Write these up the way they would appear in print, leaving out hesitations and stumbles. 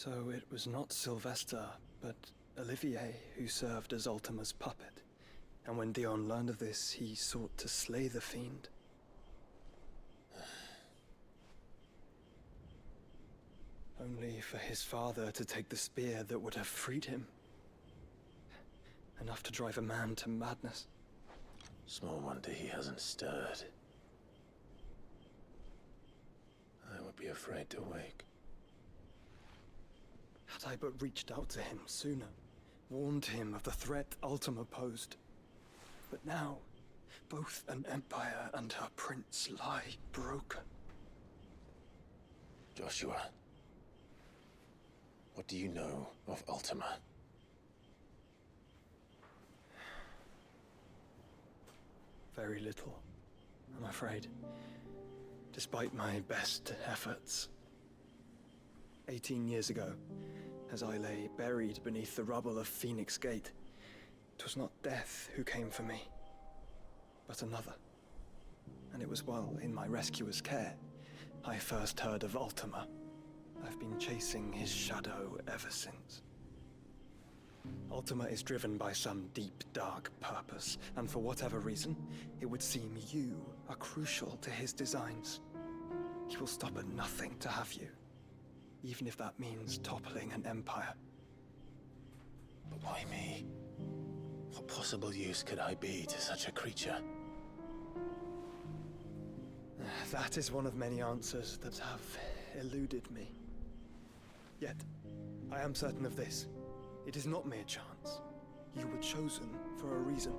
So it was not Sylvester, but Olivier who served as Ultima's puppet. And when Dion learned of this, he sought to slay the fiend. Only for his father to take the spear that would have freed him. Enough to drive a man to madness. Small wonder he hasn't stirred. I would be afraid to wake. Had I but reached out to him sooner, warned him of the threat Ultima posed. But now, both an empire and her prince lie broken. Joshua, what do you know of Ultima? Very little, I'm afraid. Despite my best efforts. 18 years ago, as I lay buried beneath the rubble of Phoenix Gate, 'twas not death who came for me, but another. And it was while in my rescuer's care, I first heard of Ultima. I've been chasing his shadow ever since. Ultima is driven by some deep, dark purpose, and for whatever reason, it would seem you are crucial to his designs. He will stop at nothing to have you, even if that means toppling an empire. But why me? What possible use could I be to such a creature? That is one of many answers that have eluded me. Yet, I am certain of this. It is not mere chance. You were chosen for a reason.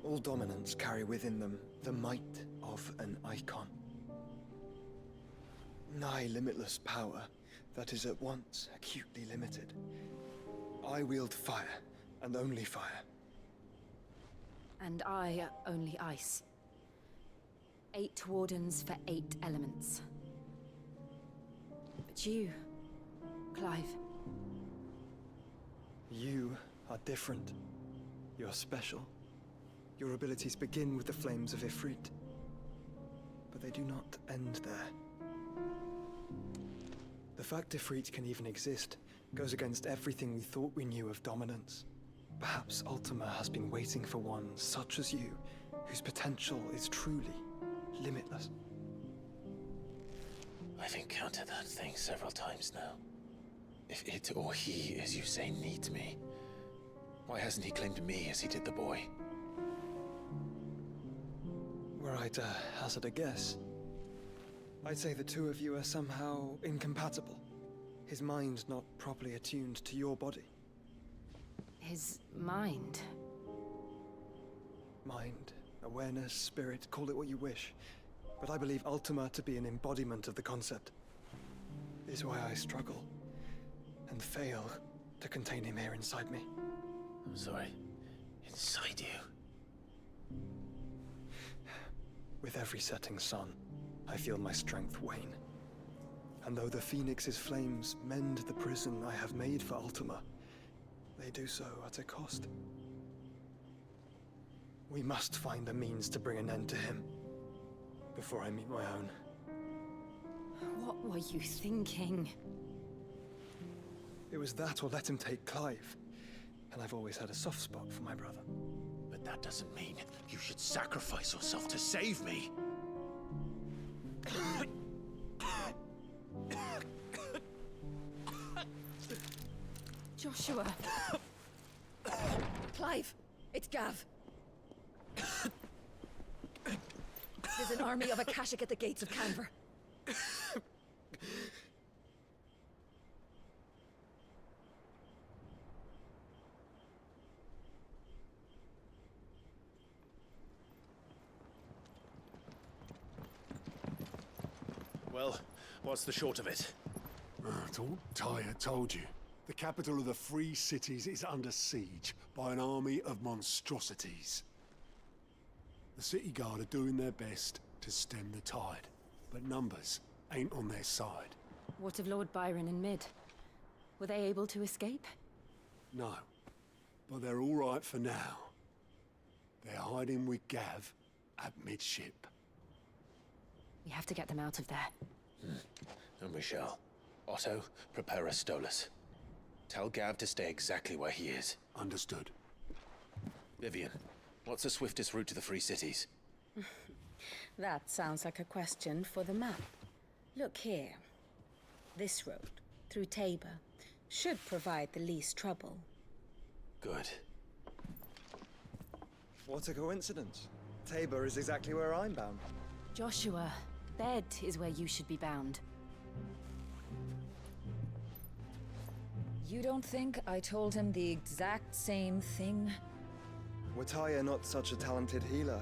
All dominants carry within them the might of an icon. Nigh limitless power that is at once acutely limited. I wield fire, and only fire. And I only ice. 8 wardens for 8 elements. But you, Clive. You are different. You're special. Your abilities begin with the flames of Ifrit. But they do not end there. The fact Ifrit can even exist goes against everything we thought we knew of dominance. Perhaps Ultima has been waiting for one such as you, whose potential is truly limitless. I've encountered that thing several times now. If it or he, as you say, needs me, why hasn't he claimed me as he did the boy? Were I to hazard a guess, I'd say the two of you are somehow incompatible. His mind not properly attuned to your body. His mind. Mind, awareness, spirit, call it what you wish. But I believe Ultima to be an embodiment of the concept. This is why I struggle and fail to contain him here inside me. I'm sorry. Inside you? With every setting sun, I feel my strength wane. And though the Phoenix's flames mend the prison I have made for Ultima, they do so at a cost. We must find a means to bring an end to him before I meet my own. What were you thinking? It was that or let him take Clive. And I've always had a soft spot for my brother. But that doesn't mean you should sacrifice yourself to save me. Joshua. Clive, it's Gav. There's an army of Akashic at the gates of Kanver. Well, what's the short of it? Don't Tyre told you. The capital of the Free Cities is under siege by an army of monstrosities. The city guard are doing their best to stem the tide, but numbers ain't on their side. What of Lord Byron and Mid? Were they able to escape? No, but they're all right for now. They're hiding with Gav at midship. We have to get them out of there. And we shall. Otto, prepare a Stolas. Tell Gav to stay exactly where he is. Understood. Vivian, what's the swiftest route to the Free Cities? That sounds like a question for the map. Look here. This road, through Tabor, should provide the least trouble. Good. What a coincidence. Tabor is exactly where I'm bound. Joshua, bed is where you should be bound. You don't think I told him the exact same thing? Were Tyre not such a talented healer,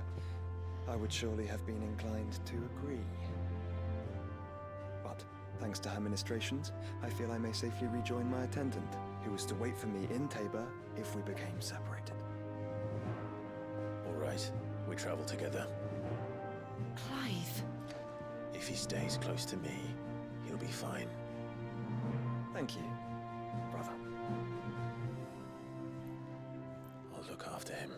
I would surely have been inclined to agree. But, thanks to her ministrations, I feel I may safely rejoin my attendant, who was to wait for me in Tabor if we became separated. All right, we travel together. Clive. If he stays close to me, he'll be fine. Thank you, brother. I'll look after him.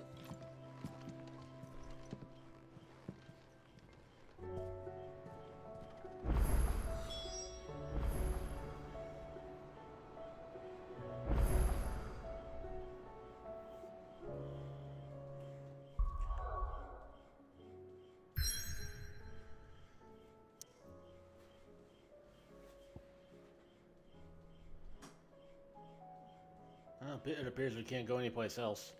It appears we can't go anyplace else.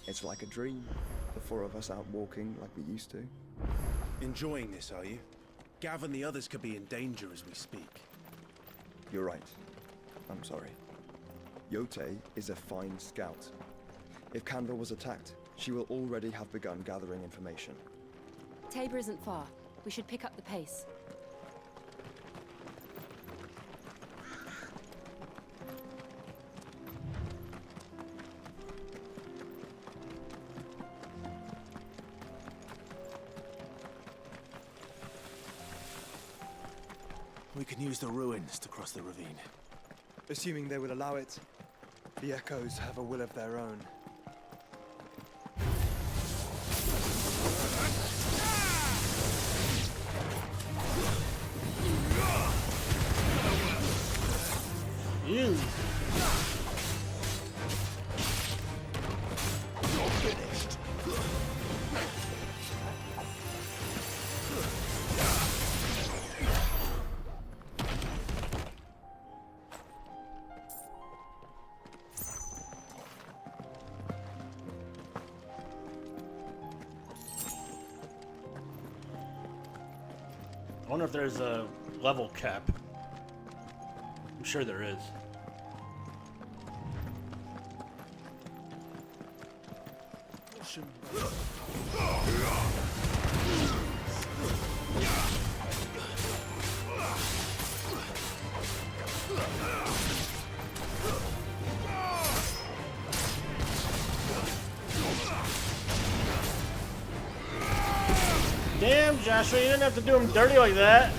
It's like a dream. The four of us out walking like we used to. Enjoying this, are you? Gav and the others could be in danger as we speak. You're right. I'm sorry. Yote is a fine scout. If Kanver was attacked, she will already have begun gathering information. Tabor isn't far. We should pick up the pace. We can use the ruins to cross the ravine. Assuming they will allow it. The Echoes have a will of their own. You. You're finished. I wonder if there's a level cap. I'm sure there is. Damn, Joshua, you didn't have to do him dirty like that.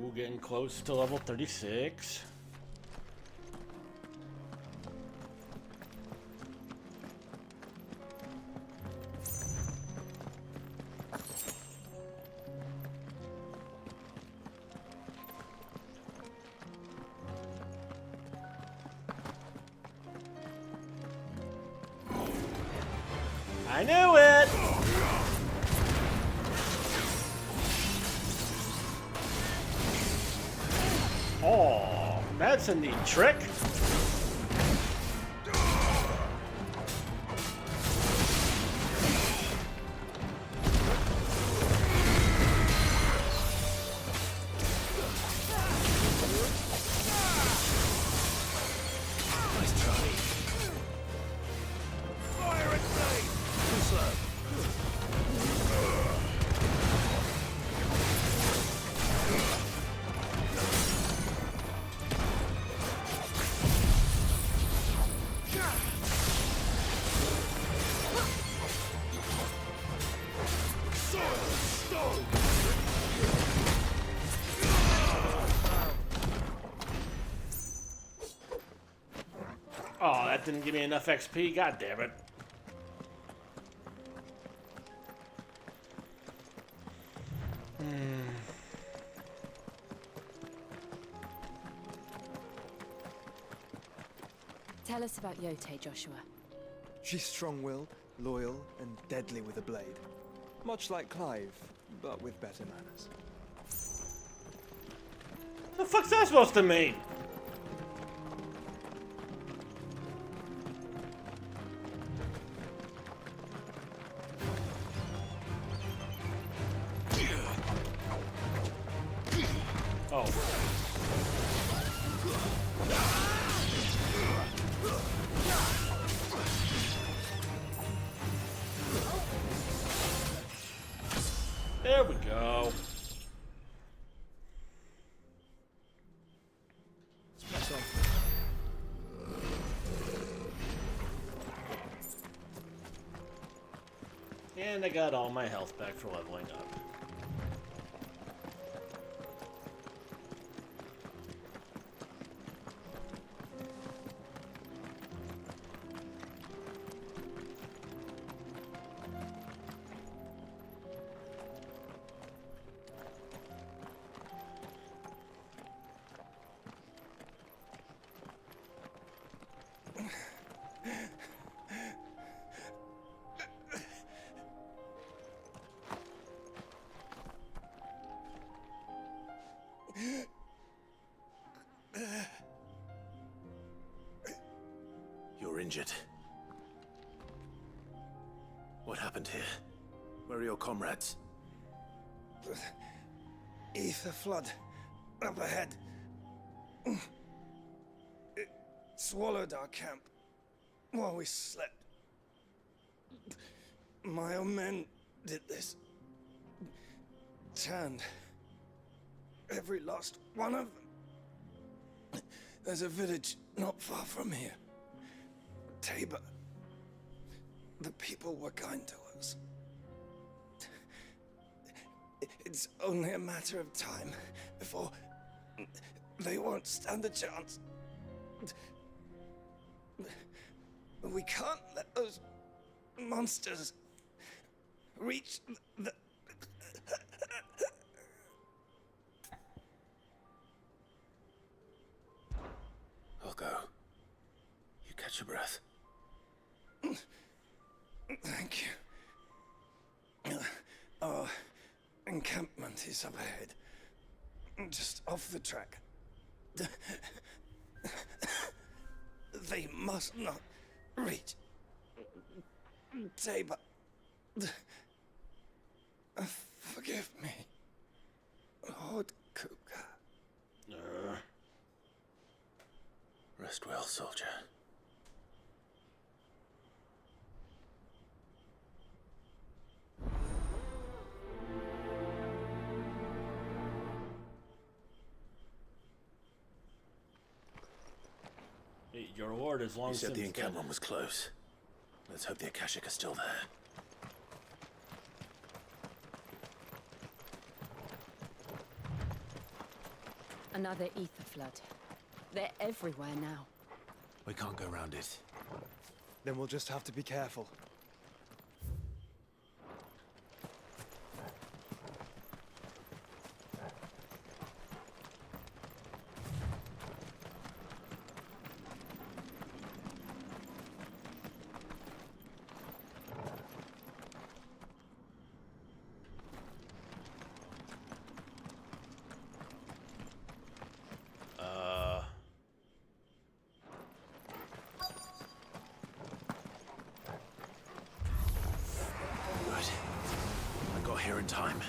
Ooh, getting close to level 36. I knew it! That's a neat trick. Oh, that didn't give me enough XP. God damn it. Tell us about Yote, Joshua. She's strong-willed, loyal, and deadly with a blade. Much like Clive, but with better manners. The fuck's that supposed to mean? Oh. There we go. Let's press on. And I got all my health back for leveling up. You're injured. What happened here? Where are your comrades? Ether flood up ahead. It swallowed our camp while we slept. My own men did this. Turned every last one of them. There's a village not far from here. Tabor. The people were kind to us. It's only a matter of time before they won't stand a chance. We can't let those monsters reach the... I'll go. You catch your breath. Thank you. Our encampment is up ahead. Just off the track. They must not reach Tabor. Forgive me, Lord Kuka. Rest well, soldier. Your lord is long You said since the dead. encampment was close. Let's hope the Akashic are still there. Another ether flood. They're everywhere now. We can't go around it. Then we'll just have to be careful. in time.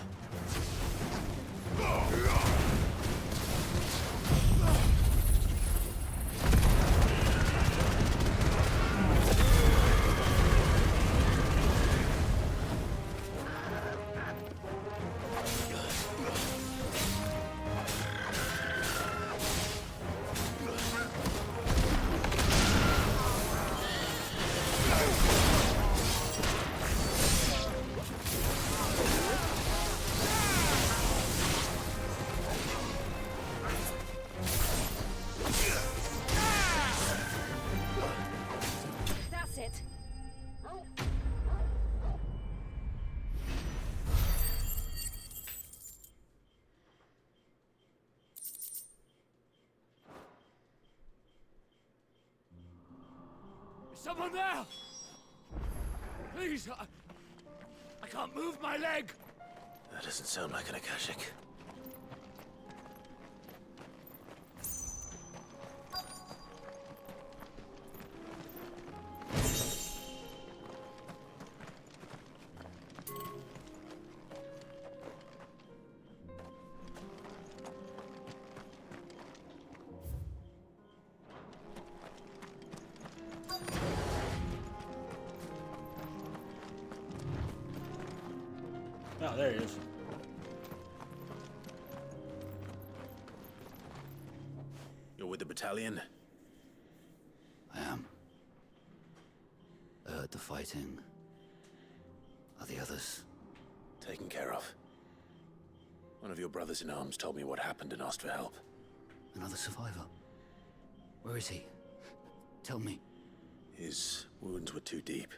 That's it. Is someone there? Please, I can't move my leg. That doesn't sound like an Akashic. Oh, there he is. You're with the battalion? I am. I heard the fighting. Are the others? Taken care of. One of your brothers in arms told me what happened and asked for help. Another survivor? Where is he? Tell me. His wounds were too deep.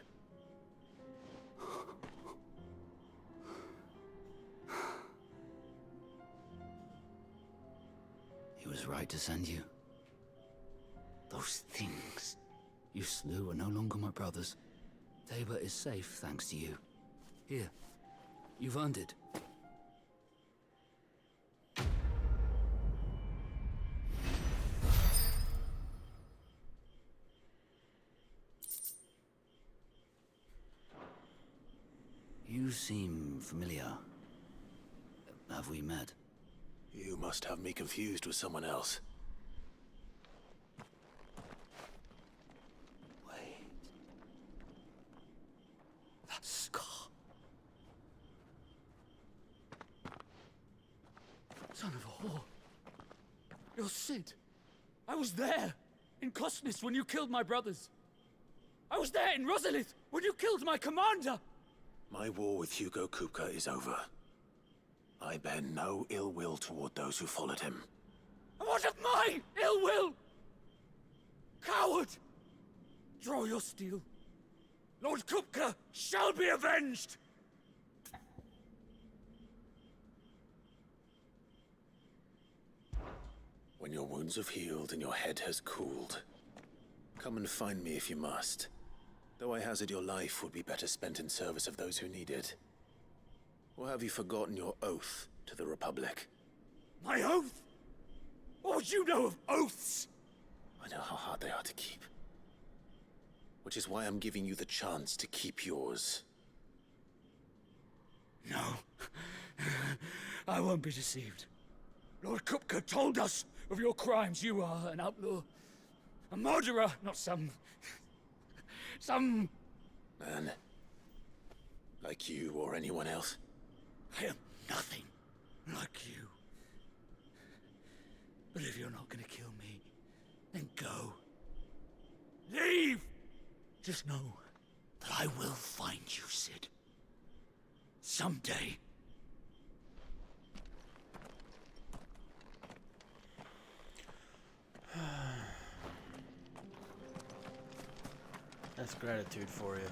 He was right to send you. Those things you slew are no longer my brothers. Tabor is safe thanks to you. Here, you've earned it. You seem familiar. Have we met? You must have me confused with someone else. Wait. That scar. Son of a whore. You're Sid. I was there in Cosnis when you killed my brothers. I was there in Rosalith when you killed my commander. My war with Hugo Kupka is over. I bear no ill will toward those who followed him. And what of my ill will? Coward! Draw your steel. Lord Kupka shall be avenged! When your wounds have healed and your head has cooled, come and find me if you must. Though I hazard your life would be better spent in service of those who need it. Or have you forgotten your oath to the Republic? My oath? What would you know of oaths? I know how hard they are to keep. Which is why I'm giving you the chance to keep yours. No. I won't be deceived. Lord Kupka told us of your crimes. You are an outlaw. A murderer, not some Man. Like you or anyone else. I am nothing like you. But if you're not gonna kill me, then go. Leave! Just know that I will find you, Sid. Someday. That's gratitude for you.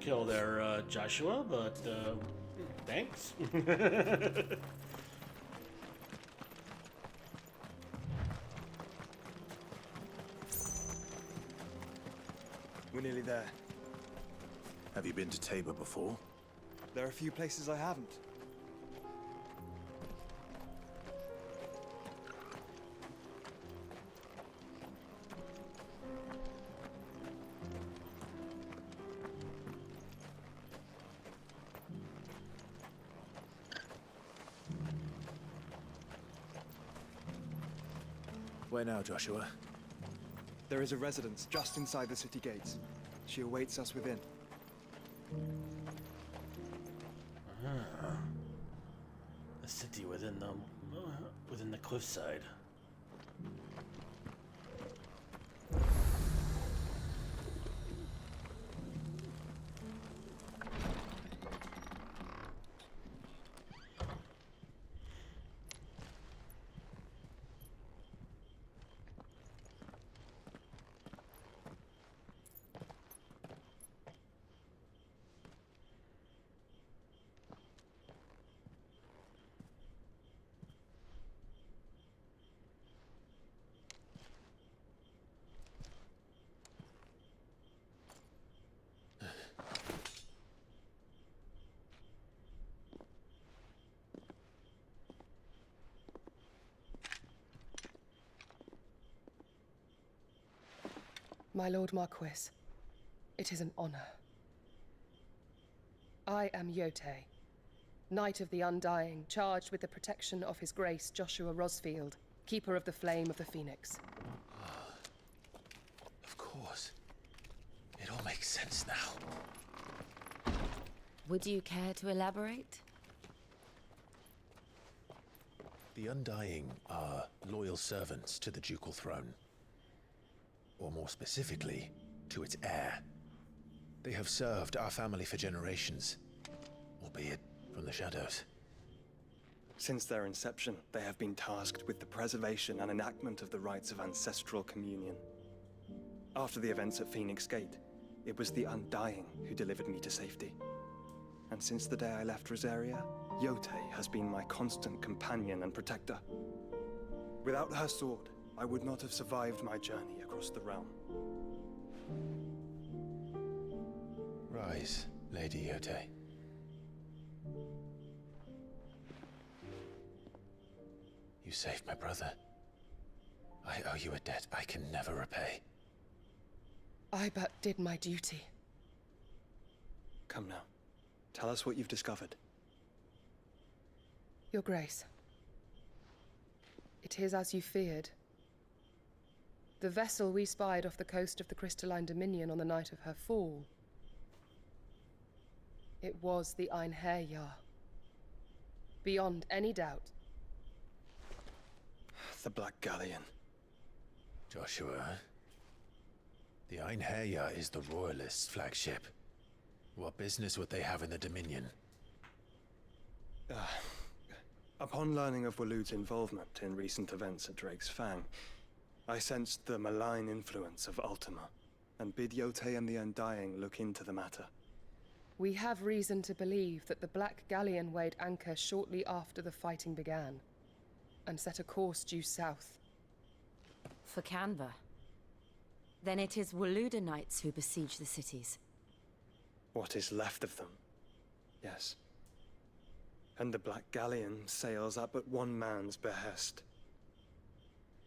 kill there, Joshua, but thanks. We're nearly there. Have you been to Tabor before? There are a few places I haven't. Where now, Joshua? There is a residence just inside the city gates. She awaits us within. A city within the cliffside. My Lord Marquis, it is an honor. I am Yotei, Knight of the Undying, charged with the protection of His Grace Joshua Rosfield, Keeper of the Flame of the Phoenix. Of course. It all makes sense now. Would you care to elaborate? The Undying are loyal servants to the ducal throne. Or more specifically, to its heir. They have served our family for generations, albeit from the shadows. Since their inception, they have been tasked with the preservation and enactment of the rites of ancestral communion. After the events at Phoenix Gate, it was the Undying who delivered me to safety. And since the day I left Rosaria, Yotei has been my constant companion and protector. Without her sword, I would not have survived my journey across the realm. Rise, Lady Yotei. You saved my brother. I owe you a debt I can never repay. I but did my duty. Come now. Tell us what you've discovered. Your Grace. It is as you feared. The vessel we spied off the coast of the Crystalline Dominion on the night of her fall. It was the Einherjar. Beyond any doubt. The Black Galleon. Joshua, the Einherjar is the Royalists' flagship. What business would they have in the Dominion? Upon learning of Waloed's involvement in recent events at Drake's Fang, I sensed the malign influence of Ultima, and bid Yotei and the Undying look into the matter. We have reason to believe that the Black Galleon weighed anchor shortly after the fighting began, and set a course due south. For Kanver? Then it is Waloed knights who besiege the cities. What is left of them, yes. And the Black Galleon sails at but one man's behest.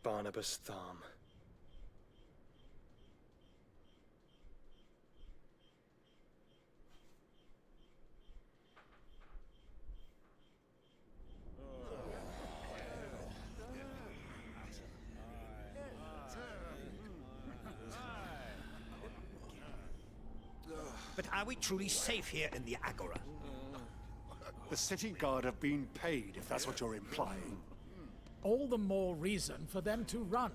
Barnabas Tharm. But are we truly safe here in the Agora? The city guard have been paid, if that's what you're implying. All the more reason for them to run.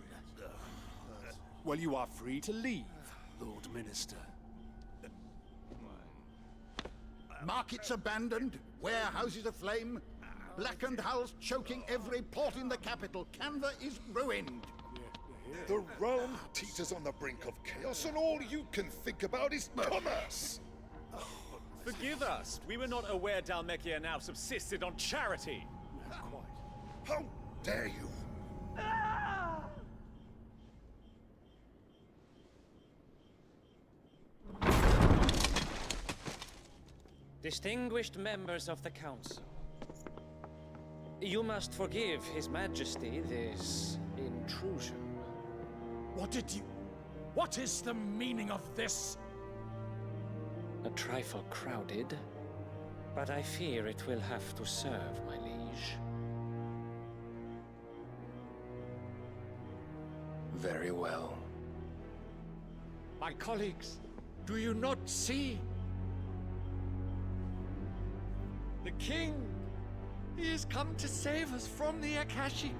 Well, you are free to leave, Lord Minister. Markets abandoned, warehouses aflame, blackened hulls choking every port in the capital. Kanver is ruined. The realm teeters on the brink of chaos, and all you can think about is commerce. Forgive us. We were not aware Dhalmekia now subsisted on charity. How dare you? Distinguished members of the Council, you must forgive His Majesty this intrusion. What is the meaning of this? A trifle crowded, but I fear it will have to serve, my liege. Very well. My colleagues, do you not see? The king! He has come to save us from the Akashic!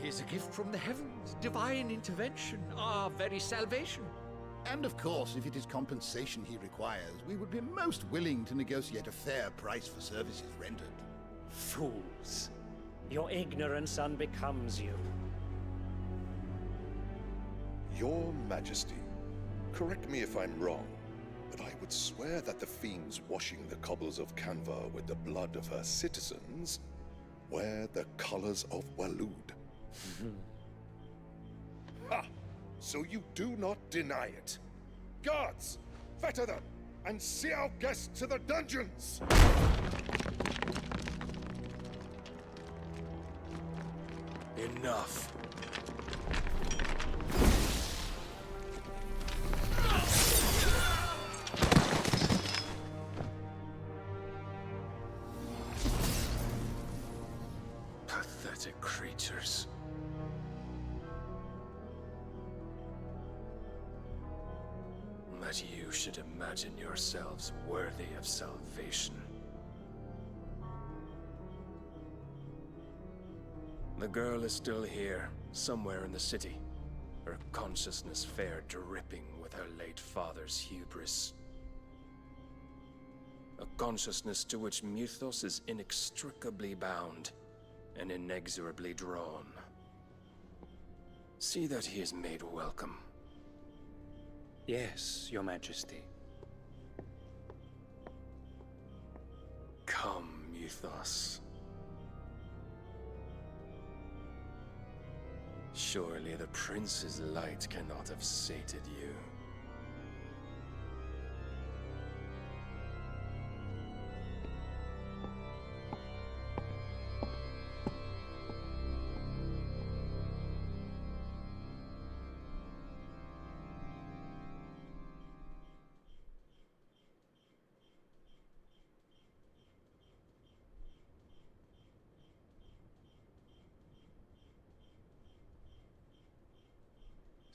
He is a gift from the heavens, divine intervention, our very salvation. And of course, if it is compensation he requires, we would be most willing to negotiate a fair price for services rendered. Fools! Your ignorance unbecomes you. Your Majesty, correct me if I'm wrong, but I would swear that the fiends washing the cobbles of Kanver with the blood of her citizens wear the colors of Waloed. Ha! So you do not deny it. Guards, fetter them, and see our guests to the dungeons! Enough. Pathetic creatures. That you should imagine yourselves worthy of salvation. The girl is still here, somewhere in the city. Her consciousness fair dripping with her late father's hubris. A consciousness to which Mythos is inextricably bound and inexorably drawn. See that he is made welcome. Yes, Your Majesty. Come, Mythos. Surely the prince's light cannot have sated you.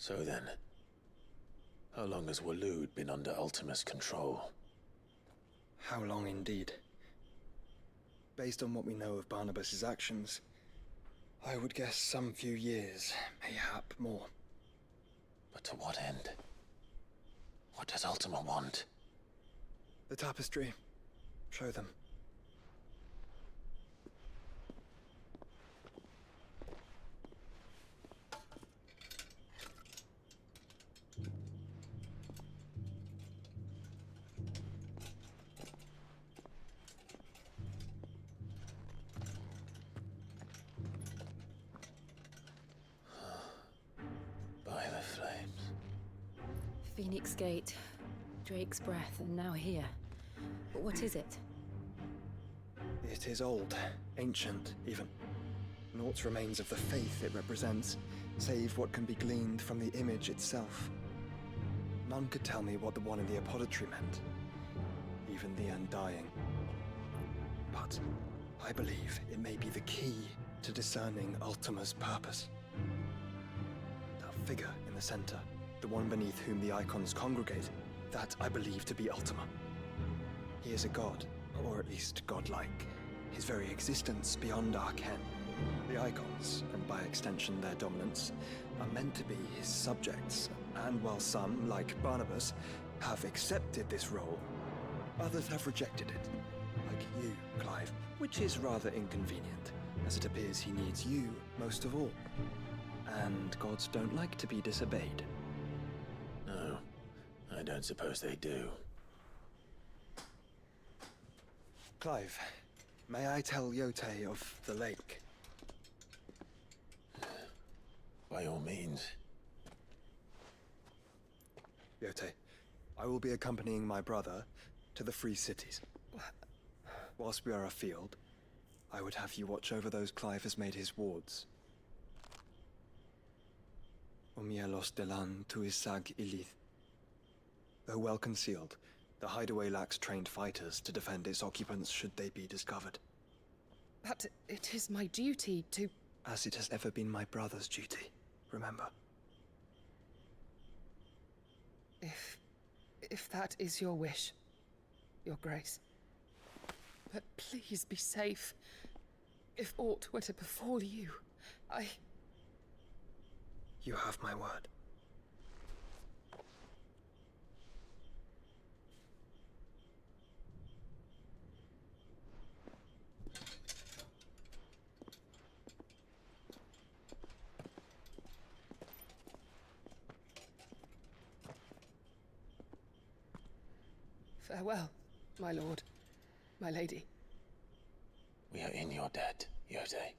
So then, how long has Waloed been under Ultima's control? How long indeed? Based on what we know of Barnabas's actions, I would guess some few years, mayhap more. But to what end? What does Ultima want? The tapestry. Show them. Phoenix Gate, Drake's Breath, and now here. But what is it? It is old, ancient, even. Naught remains of the faith it represents, save what can be gleaned from the image itself. None could tell me what the one in the apothecary meant, even the Undying. But I believe it may be the key to discerning Ultima's purpose. That figure in the center, the one beneath whom the icons congregate, that I believe to be Ultima. He is a god, or at least godlike. His very existence beyond our ken. The icons, and by extension their dominance, are meant to be his subjects, and while some, like Barnabas, have accepted this role, others have rejected it, like you, Clive, which is rather inconvenient. as it appears he needs you most of all. And gods don't like to be disobeyed. No, I don't suppose they do. Clive, may I tell Yotei of the lake? By all means. Yotei, I will be accompanying my brother to the Free Cities. Whilst we are afield, I would have you watch over those Clive has made his wards. Omielos delan tuisag ilith. Though well concealed, the hideaway lacks trained fighters to defend its occupants should they be discovered. But it is my duty to... As it has ever been my brother's duty, remember. If that is your wish, Your Grace. But please be safe. If aught were to befall you, You have my word. Farewell, my lord, my lady. We are in your debt, Yotei.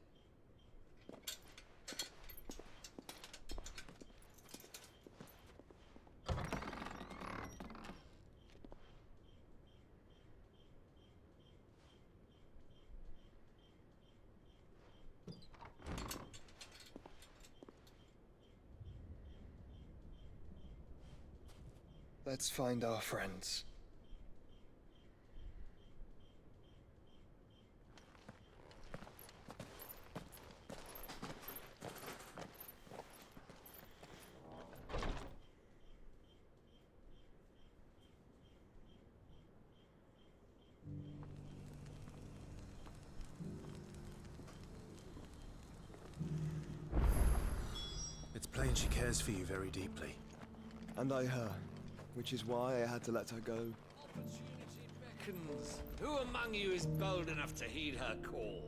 Let's find our friends. It's plain she cares for you very deeply. And I her, which is why I had to let her go. Opportunity beckons. Who among you is bold enough to heed her call?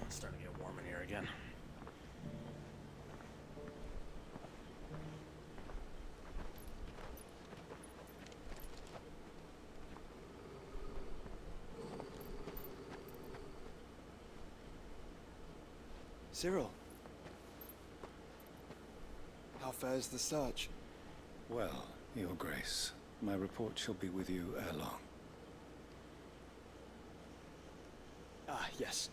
It's starting to get warm in here again. Cyril. How fares the search? Well, Your Grace, my report shall be with you ere long. Ah, yes.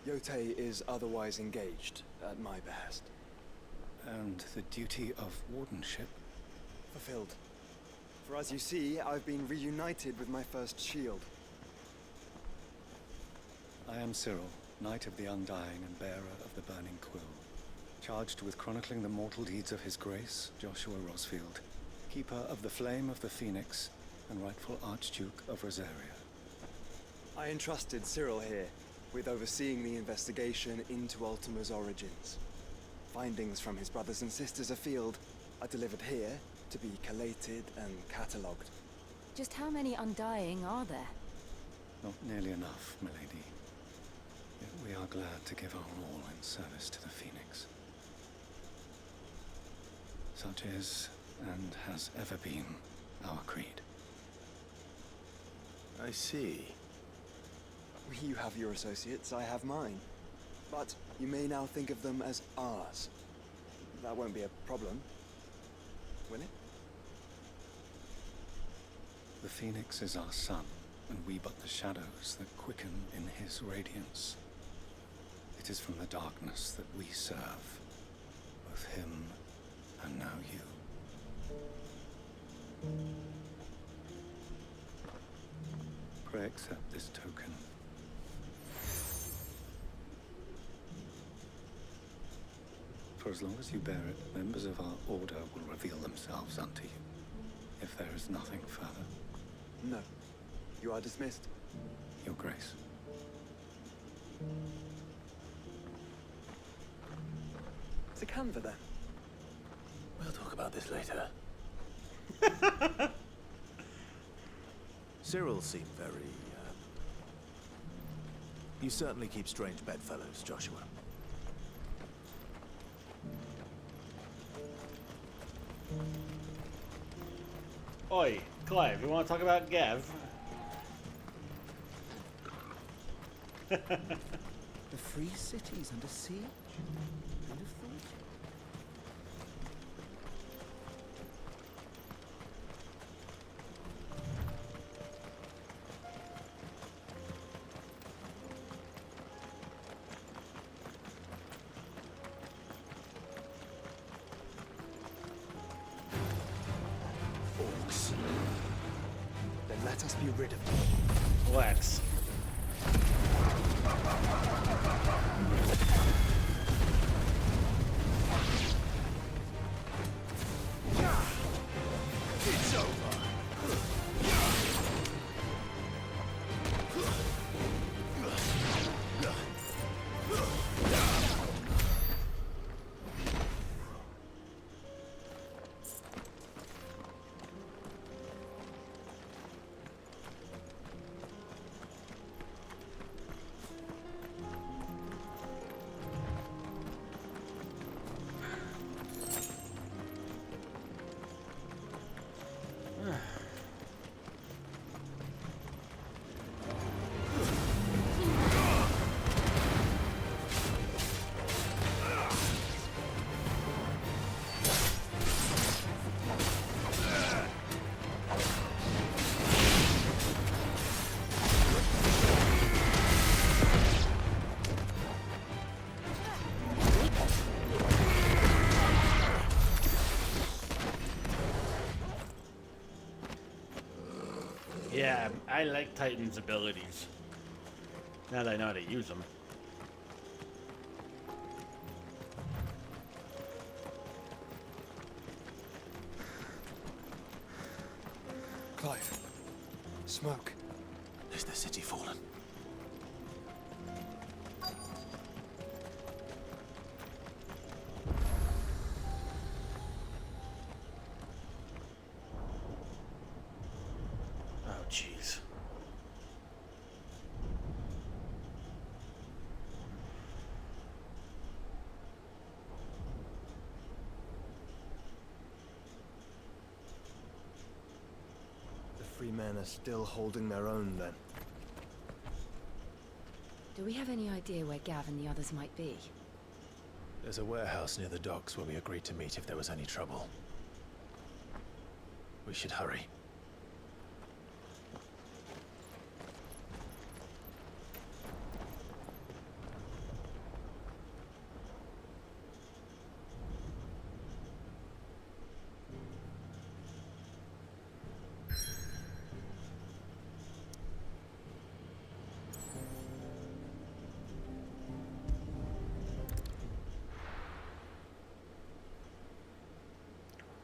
Yotei is otherwise engaged, at my behest. And the duty of wardenship? Fulfilled. For as you see, I've been reunited with my first shield. I am Cyril, Knight of the Undying and bearer of the Burning Quill, charged with chronicling the mortal deeds of His Grace, Joshua Rosfield, keeper of the Flame of the Phoenix and rightful Archduke of Rosaria. I entrusted Cyril here with overseeing the investigation into Ultima's origins. Findings from his brothers and sisters afield are delivered here to be collated and catalogued. Just how many Undying are there? Not nearly enough, milady. Yet we are glad to give our all in service to the Phoenix. Such is, and has ever been, our creed. I see. You have your associates, I have mine. But you may now think of them as ours. That won't be a problem, will it? The Phoenix is our sun, and we but the shadows that quicken in his radiance. It is from the darkness that we serve, both him and now you. Pray accept this token. For as long as you bear it, members of our order will reveal themselves unto you, if there is nothing further. No. You are dismissed. Your Grace. to Kanver then? We'll talk about this later. Cyril seemed very, You certainly keep strange bedfellows, Joshua. Oi, Clive, you want to talk about Gav? The free city's under siege? Who'd have thought? Orcs. Then let us be rid of them. Let's. It's over. Yeah, I like Titan's abilities. Now that I know how to use them. Clive. Smoke. Is the city fallen? Oh, jeez. The free men are still holding their own then. Do we have any idea where Gav and the others might be? There's a warehouse near the docks where we agreed to meet if there was any trouble. We should hurry.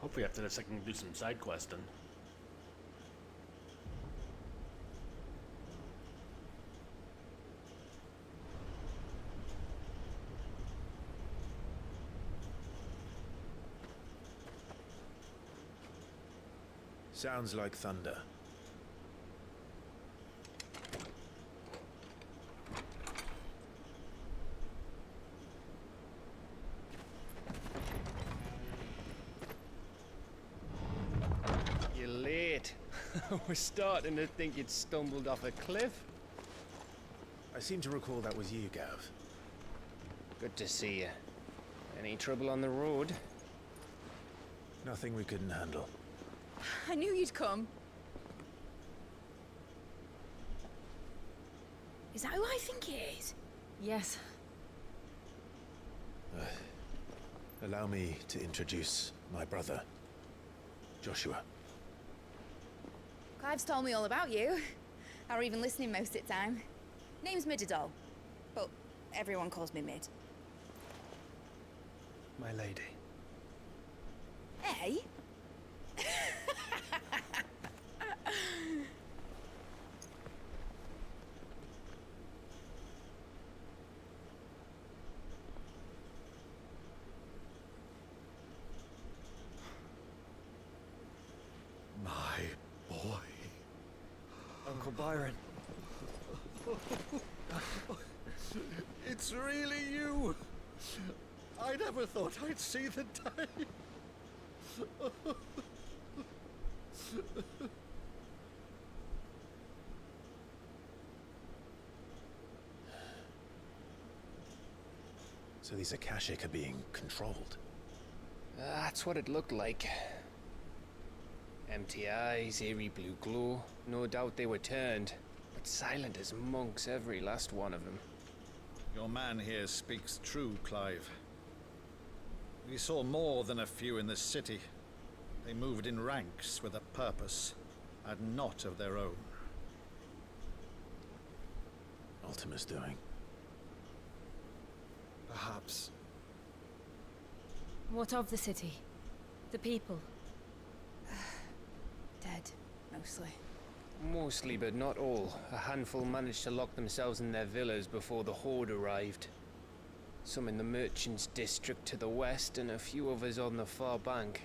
Hopefully after this I can do some side questing. Sounds like thunder. You're late. We're starting to think you'd stumbled off a cliff. I seem to recall that was you, Gav. Good to see you. Any trouble on the road? Nothing we couldn't handle. I knew you'd come. Is that who I think it is? Yes. Allow me to introduce my brother, Joshua. Clive's told me all about you. Or even listening most of the time. Name's Midadol, but everyone calls me Mid. My lady. Hey? Byron. It's really you. I never thought I'd see the day. So these Akashic are being controlled? That's what it looked like. Empty eyes, eerie blue glow. No doubt they were turned, but silent as monks, every last one of them. Your man here speaks true, Clive. We saw more than a few in the city. They moved in ranks with a purpose, and not of their own. Ultima's doing. Perhaps. What of the city? The people? Dead, mostly. Mostly, but not all. A handful managed to lock themselves in their villas before the Horde arrived. Some in the Merchants' District to the west, and a few others on the far bank.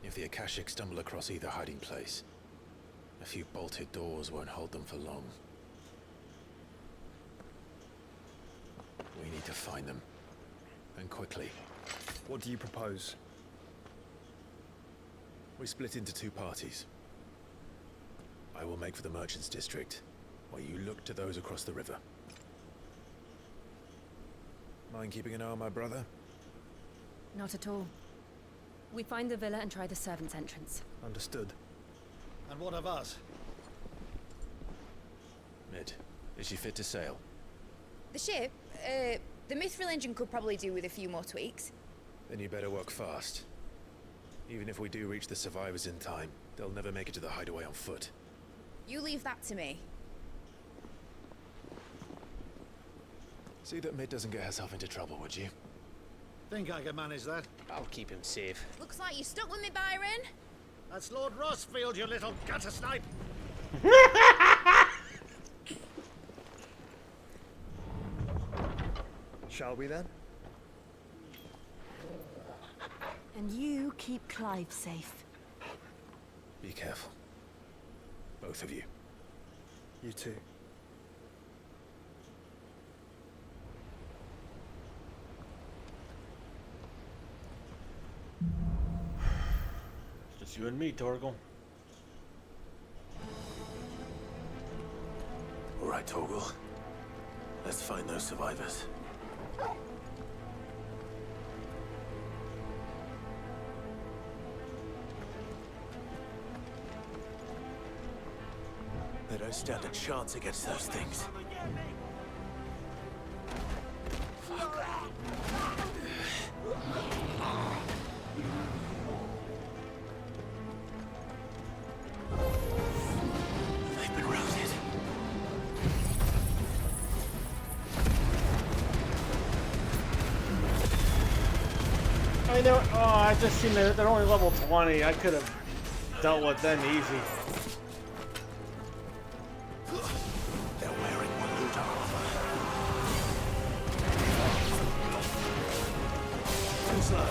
If the Akashic stumble across either hiding place, a few bolted doors won't hold them for long. We need to find them. And quickly. What do you propose? We split into two parties. I will make for the Merchants' District, while you look to those across the river. Mind keeping an eye on my brother? Not at all. We find the villa and try the servants' entrance. Understood. And what of us? Mid, is she fit to sail? The ship, the Mithril engine could probably do with a few more tweaks. Then you better work fast. Even if we do reach the survivors in time, they'll never make it to the hideaway on foot. You leave that to me. See that Mid doesn't get herself into trouble, would you? Think I can manage that? I'll keep him safe. Looks like you stuck with me, Byron. That's Lord Rossfield, you little gutter snipe! Shall we then? And you keep Clive safe. Be careful. Both of you. You too. It's just you and me, Torgal. All right, Torgal. Let's find those survivors. They don't stand a chance against those things. They've been routed. I know. Oh, I just seen they're only level 20. I could have dealt with them easy. They're wearing Waluda armor. Too slow.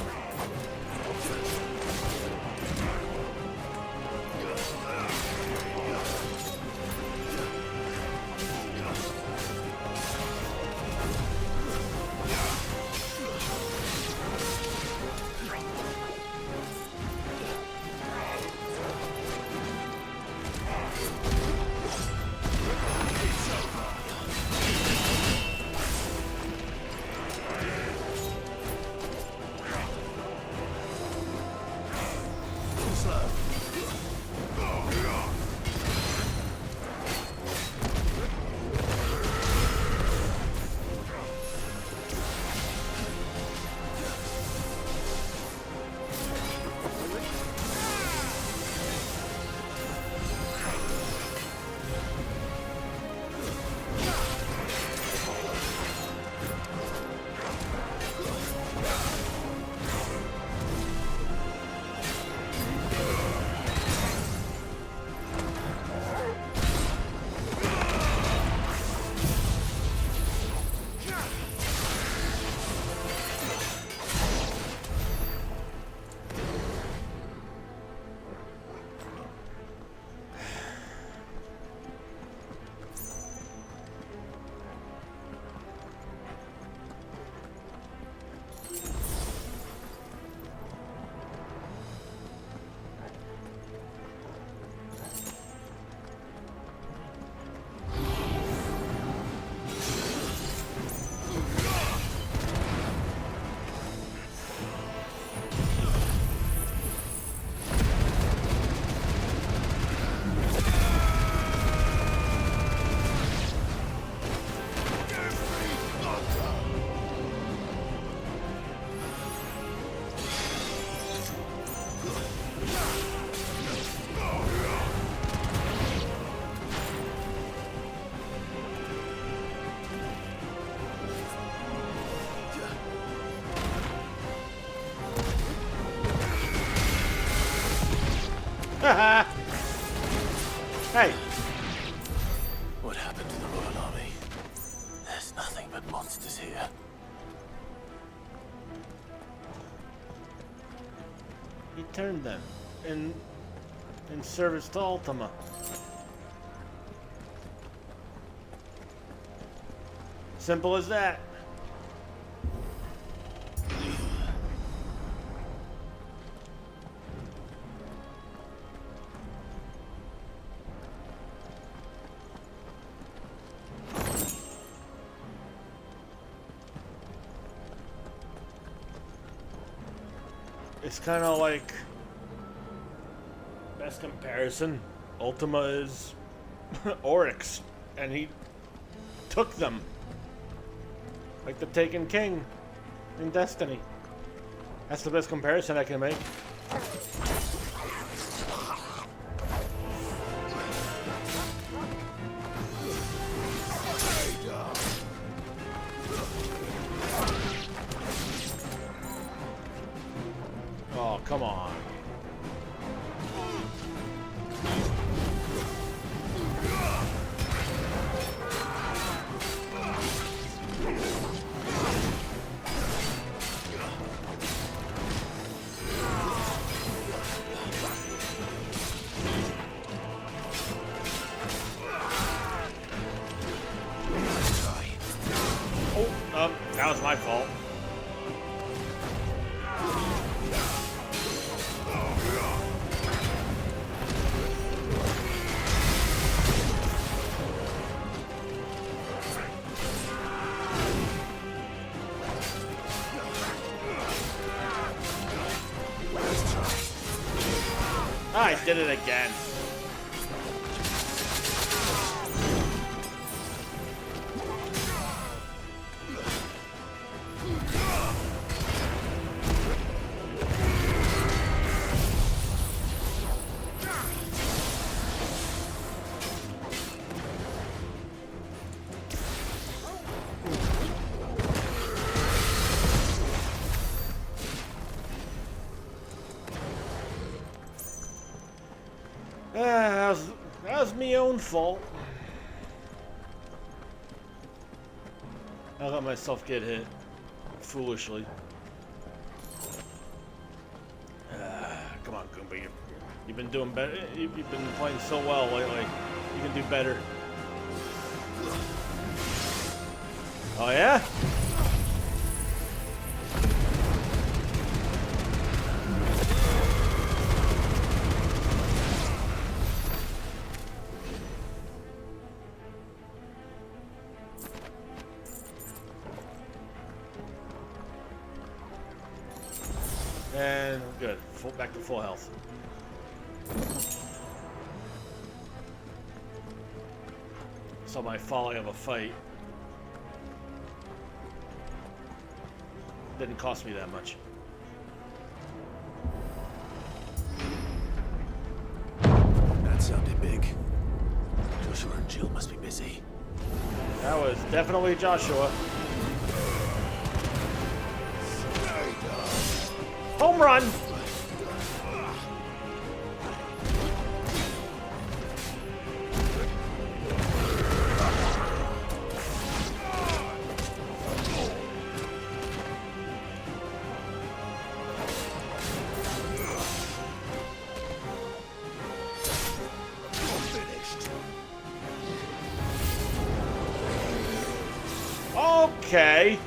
There's nothing but monsters here. He turned them in service to Ultima. Simple as that. It's kind of like, best comparison, Ultima is Oryx, and he took them. Like the Taken King in Destiny. That's the best comparison I can make. Oh, come on. That was my fault. I did it again. That was my own fault. I let myself get hit foolishly. Come on, Goomba. You've been doing better. You've been playing so well lately. You can do better. Oh yeah? And good. Back to full health. So my falling of a fight didn't cost me that much. That sounded big. Joshua and Jill must be busy. That was definitely Joshua. Home run! Okay.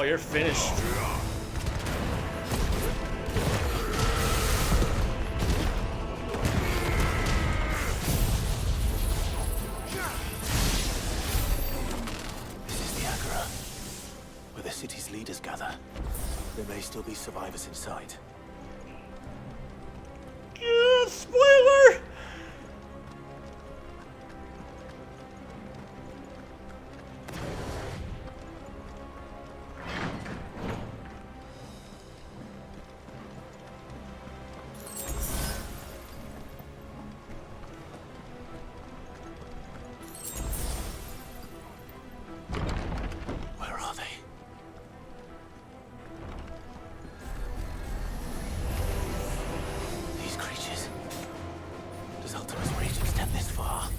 you're finished. This is the Agora, where the city's leaders gather. There may still be survivors inside. Spoiler! Where are they? These creatures. Does Ultima's rage extend this far?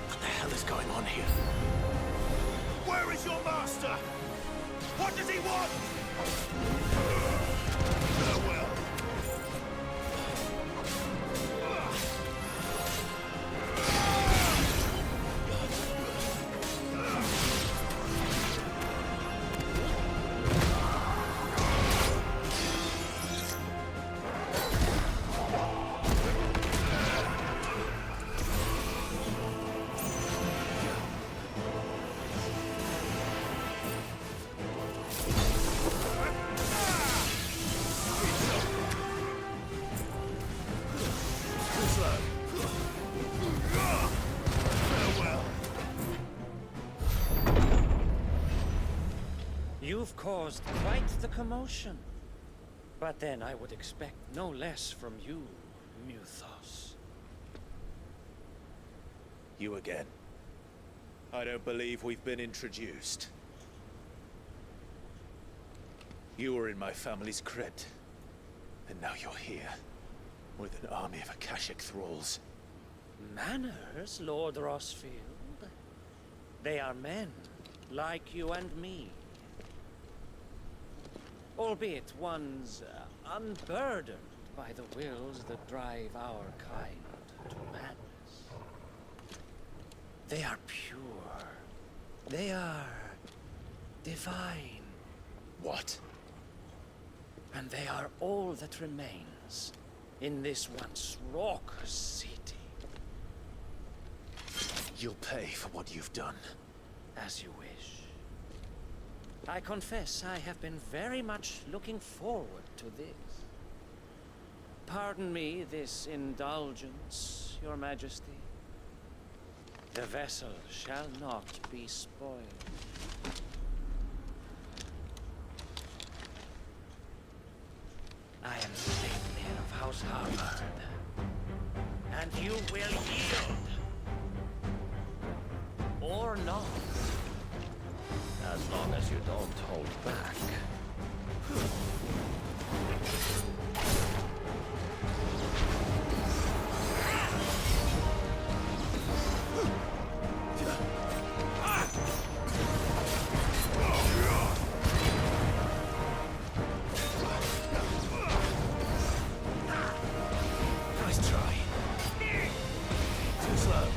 What the hell is going on here? Where is your master? What does he want? Farewell. You've caused quite the commotion. But then I would expect no less from you, Muthos. You again. I don't believe we've been introduced. You were in my family's crypt. And now you're here. With an army of Akashic thralls. Manners, Lord Rosfield? They are men, like you and me. Albeit ones unburdened by the wills that drive our kind to madness. They are pure. They are divine. What? And they are all that remains in this once raucous city. You'll pay for what you've done. As you wish. I confess I have been very much looking forward to this. Pardon me this indulgence, Your Majesty. The vessel shall not be spoiled. I am the Lady of House Harvard, and you will yield. Or not. As long as you don't hold back. Nice try. Too slow.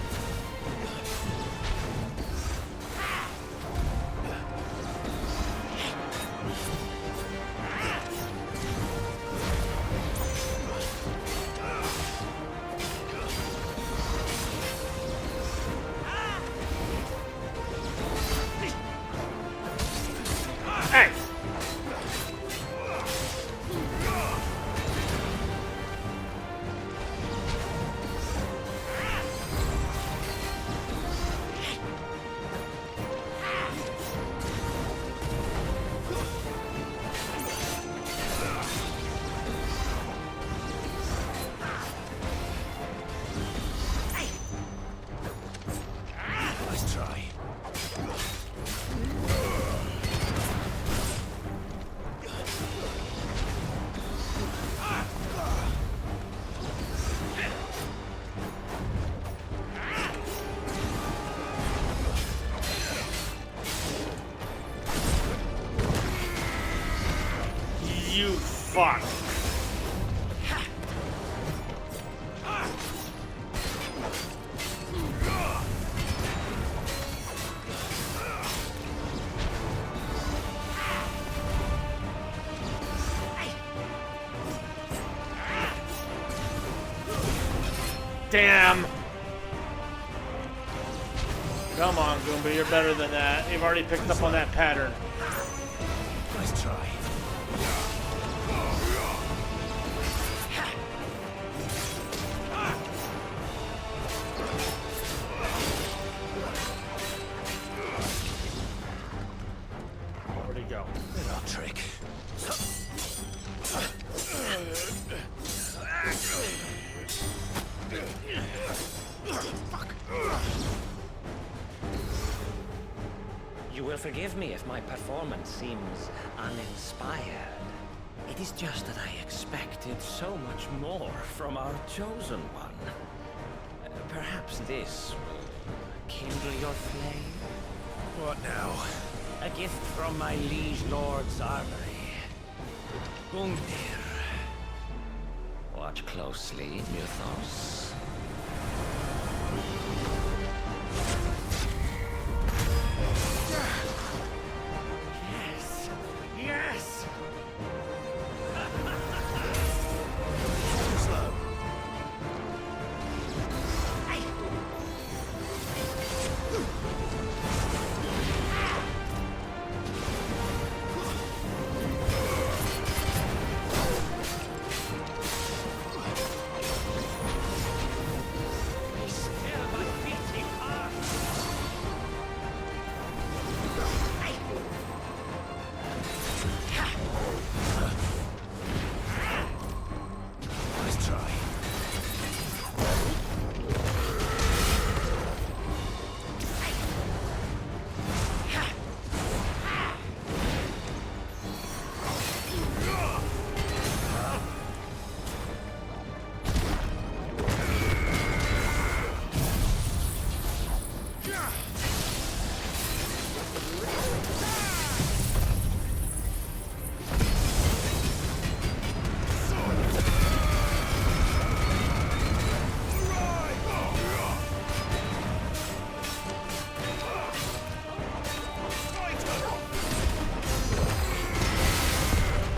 Fuck. Damn! Come on, Goomba, you're better than that. You've already picked up on that pattern. Nice try. Where'd he go? Little trick. You will forgive me if my performance seems uninspired. It is just that I expected so much more from our chosen one. Perhaps this will kindle your flame? What now? A gift from my liege lord's armory. Gungnir. Watch closely, Mythos. Yes! Yes! Slow. Nice try.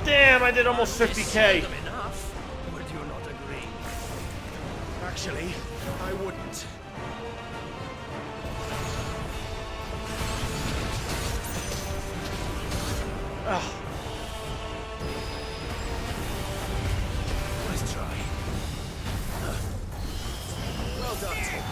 Damn, I did almost 50k. Enough, would you not agree? Actually, I wouldn't. Ugh. Nice try. Well done, Tim.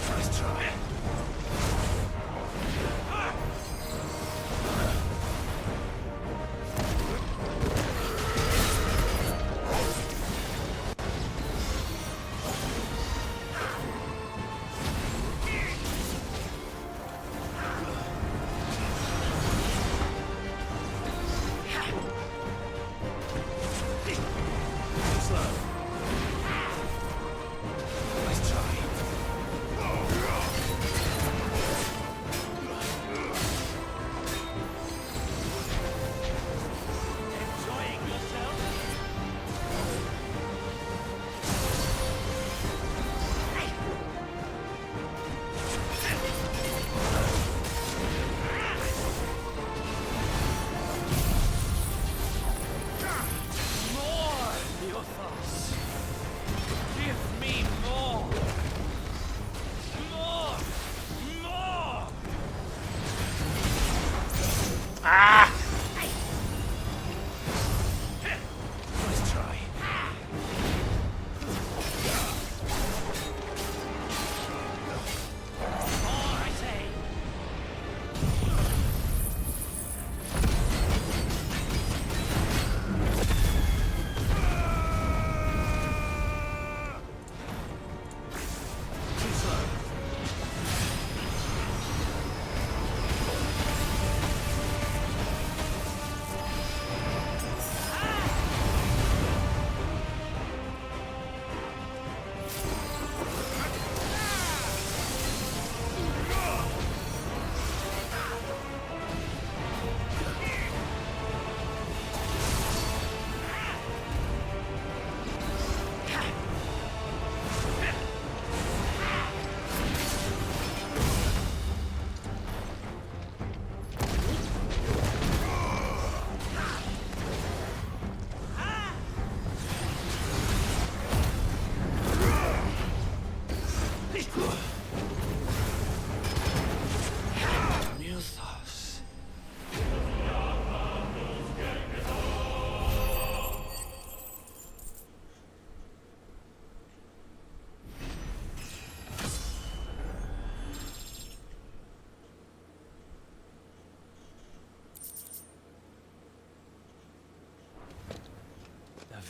Nice try.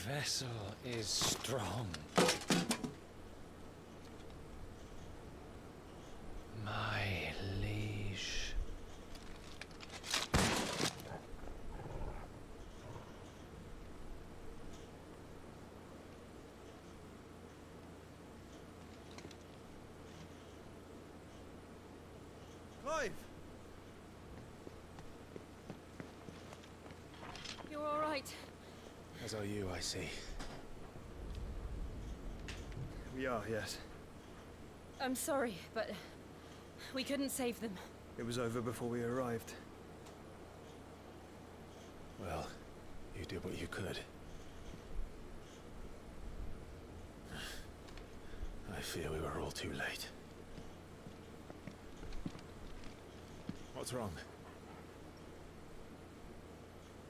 vessel is strong. My liege. Clive! You're all right. As are you, I see. We are, yes. I'm sorry, but we couldn't save them. It was over before we arrived. Well, you did what you could. I fear we were all too late. What's wrong?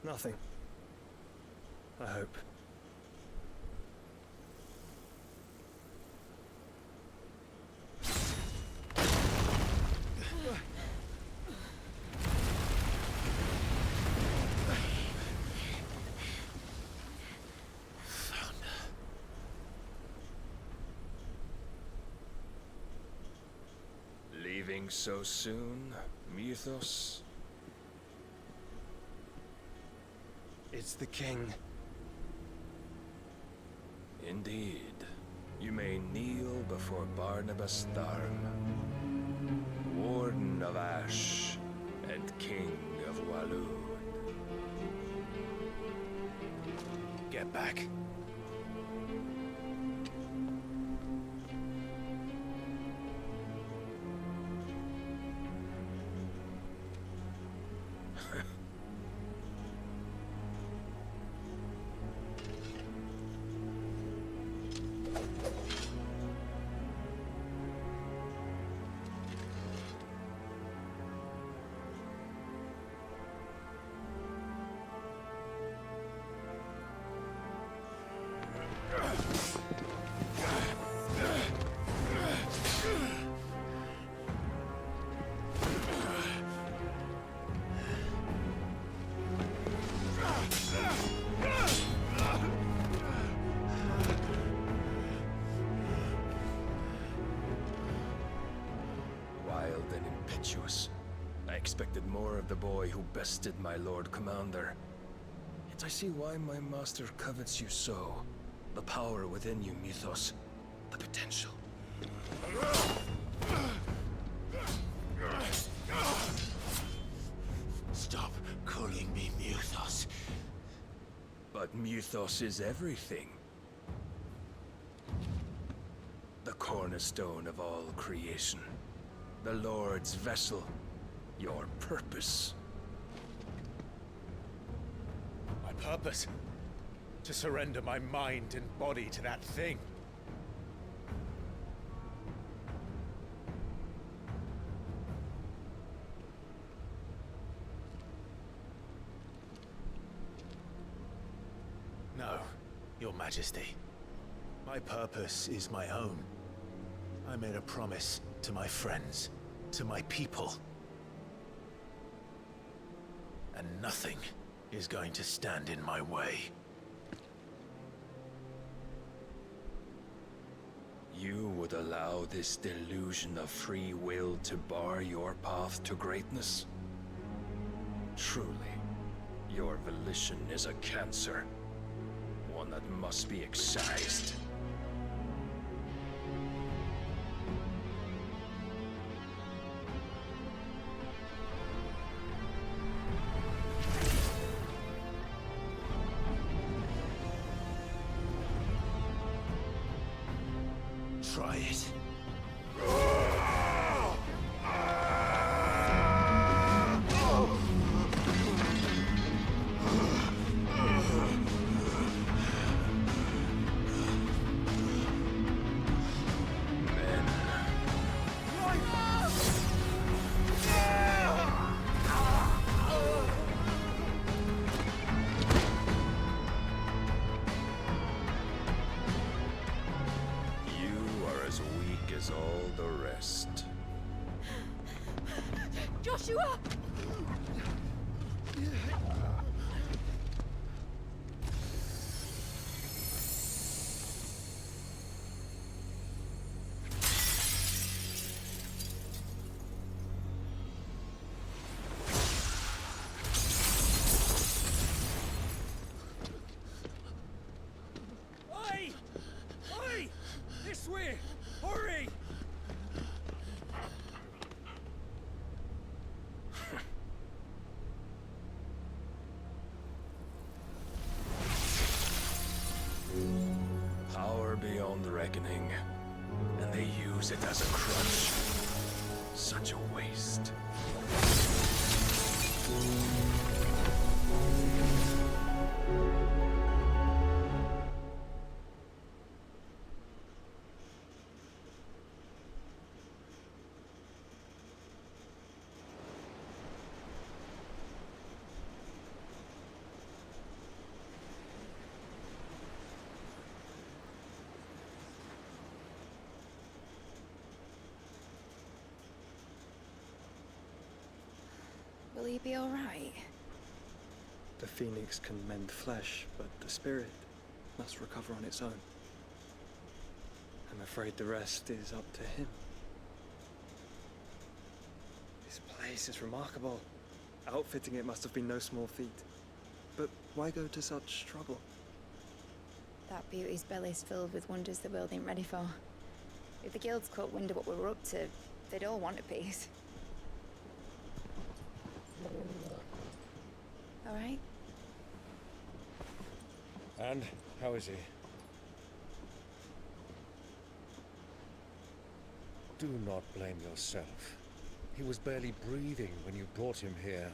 Nothing. I hope. Leaving so soon, Mythos? It's the king. Indeed. You may kneel before Barnabas Tharm, Warden of Ash and King of Walloon. Get back. Wild and impetuous. I expected more of the boy who bested my Lord Commander. Yet I see why my master covets you so. The power within you, Mythos. The potential. Stop calling me Mythos. But Mythos is everything. The cornerstone of all creation. The Lord's vessel. Your purpose. My purpose? To surrender my mind and body to that thing. No, Your Majesty. My purpose is my own. I made a promise to my friends, to my people. And nothing is going to stand in my way. You would allow this delusion of free will to bar your path to greatness? Truly, your volition is a cancer. One that must be excised. Try it. All the rest. Joshua! awakening, and they use it as a crutch. Such a waste. Will he be alright? The phoenix can mend flesh, but the spirit must recover on its own. I'm afraid the rest is up to him. This place is remarkable. Outfitting it must have been no small feat. But why go to such trouble? That beauty's belly's filled with wonders the world ain't ready for. If the guilds caught wind of what we were up to, they'd all want a piece. All right? And how is he? Do not blame yourself. He was barely breathing when you brought him here.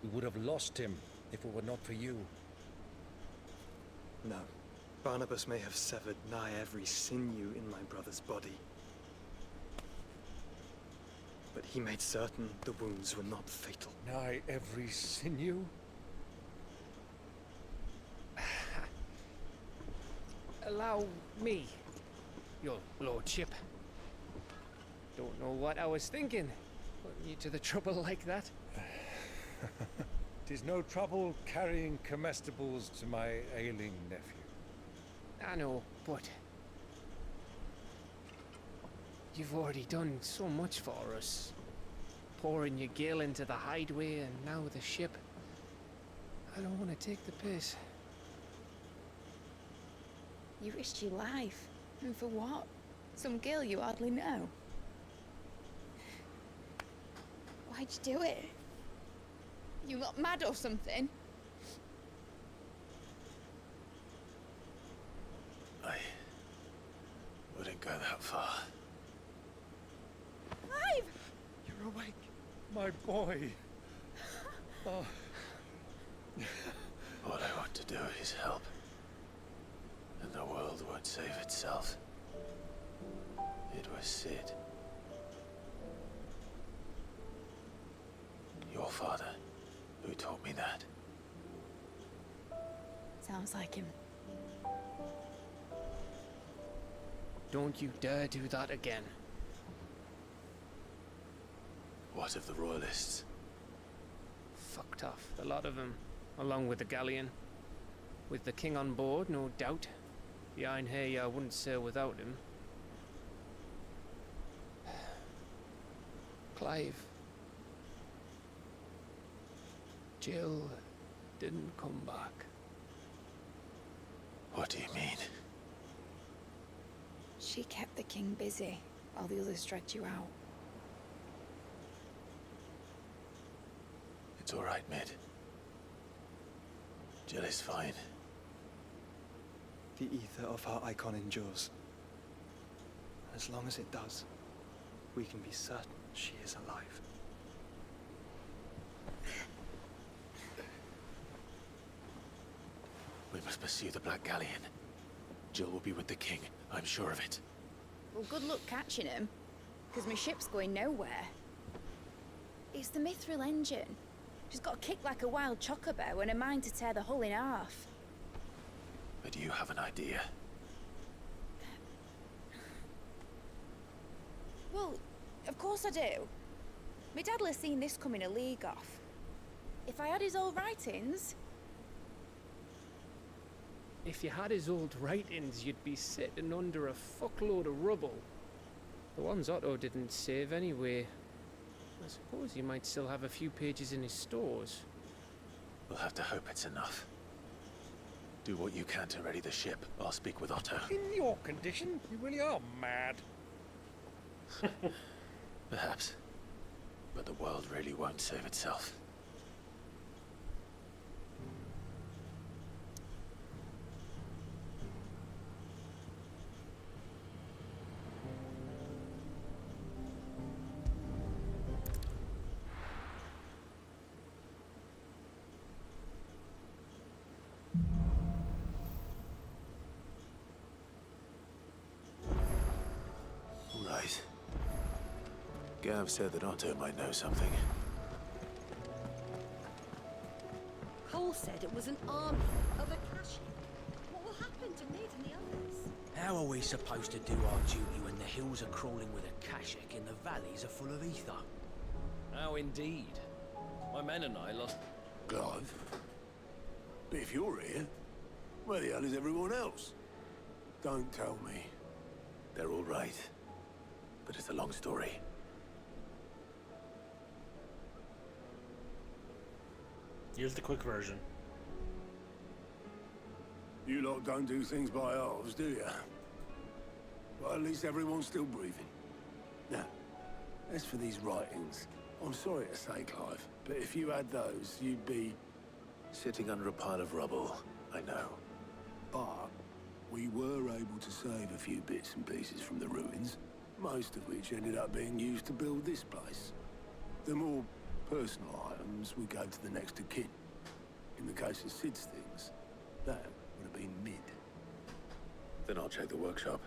We would have lost him if it were not for you. No. Barnabas may have severed nigh every sinew in my brother's body. But he made certain the wounds were not fatal. Nigh every sinew? Allow me, your lordship. Don't know what I was thinking, putting you to the trouble like that. 'Tis no trouble carrying comestibles to my ailing nephew. I know, but you've already done so much for us. Pouring your gil into the hideaway and now the ship. I don't want to take the piss. You risked your life. And for what? Some girl you hardly know. Why'd you do it? You not mad or something? I wouldn't go that far. Clive! You're awake, my boy. Oh. All I want to do is help. And the world won't save itself. It was Sid. Your father, who taught me that. Sounds like him. Don't you dare do that again. What of the Royalists? Fucked off, a lot of them, along with the galleon. With the king on board, no doubt. The Iron Hair wouldn't sail without him. Clive. Jill didn't come back. What do you mean? She kept the king busy while the others dragged you out. It's all right, Mid. Jill is fine. The ether of her icon endures. As long as it does, we can be certain she is alive. We must pursue the Black Galleon. Jill will be with the king, I'm sure of it. Well, good luck catching him, because my ship's going nowhere. It's the Mithril engine. She's got a kick like a wild chocobo and a mind to tear the hull in half. But you have an idea. Well, of course I do. My dad has seen this coming a league off. If I had his old writings... If you had his old writings, you'd be sitting under a fuckload of rubble. The ones Otto didn't save anyway. I suppose you might still have a few pages in his stores. We'll have to hope it's enough. Do what you can to ready the ship. I'll speak with Otto. In your condition, you really are mad. Perhaps. But the world really won't save itself. Gav said that Otto might know something. Cole said it was an army of Akashic. What will happen to Ned and the others? How are we supposed to do our duty when the hills are crawling with Akashic and the valleys are full of ether? How indeed. My men and I lost... Clive? But if you're here, where the hell is everyone else? Don't tell me. They're all right. But it's a long story. Here's the quick version. You lot don't do things by halves, do you? Well, at least everyone's still breathing. Now, as for these writings, I'm sorry to say, Clive, but if you had those, you'd be... Sitting under a pile of rubble, I know. But we were able to save a few bits and pieces from the ruins, most of which ended up being used to build this place. The more personal items we gave to the next of kin. In the case of Sid's things, that would have been mid. Then I'll check the workshop.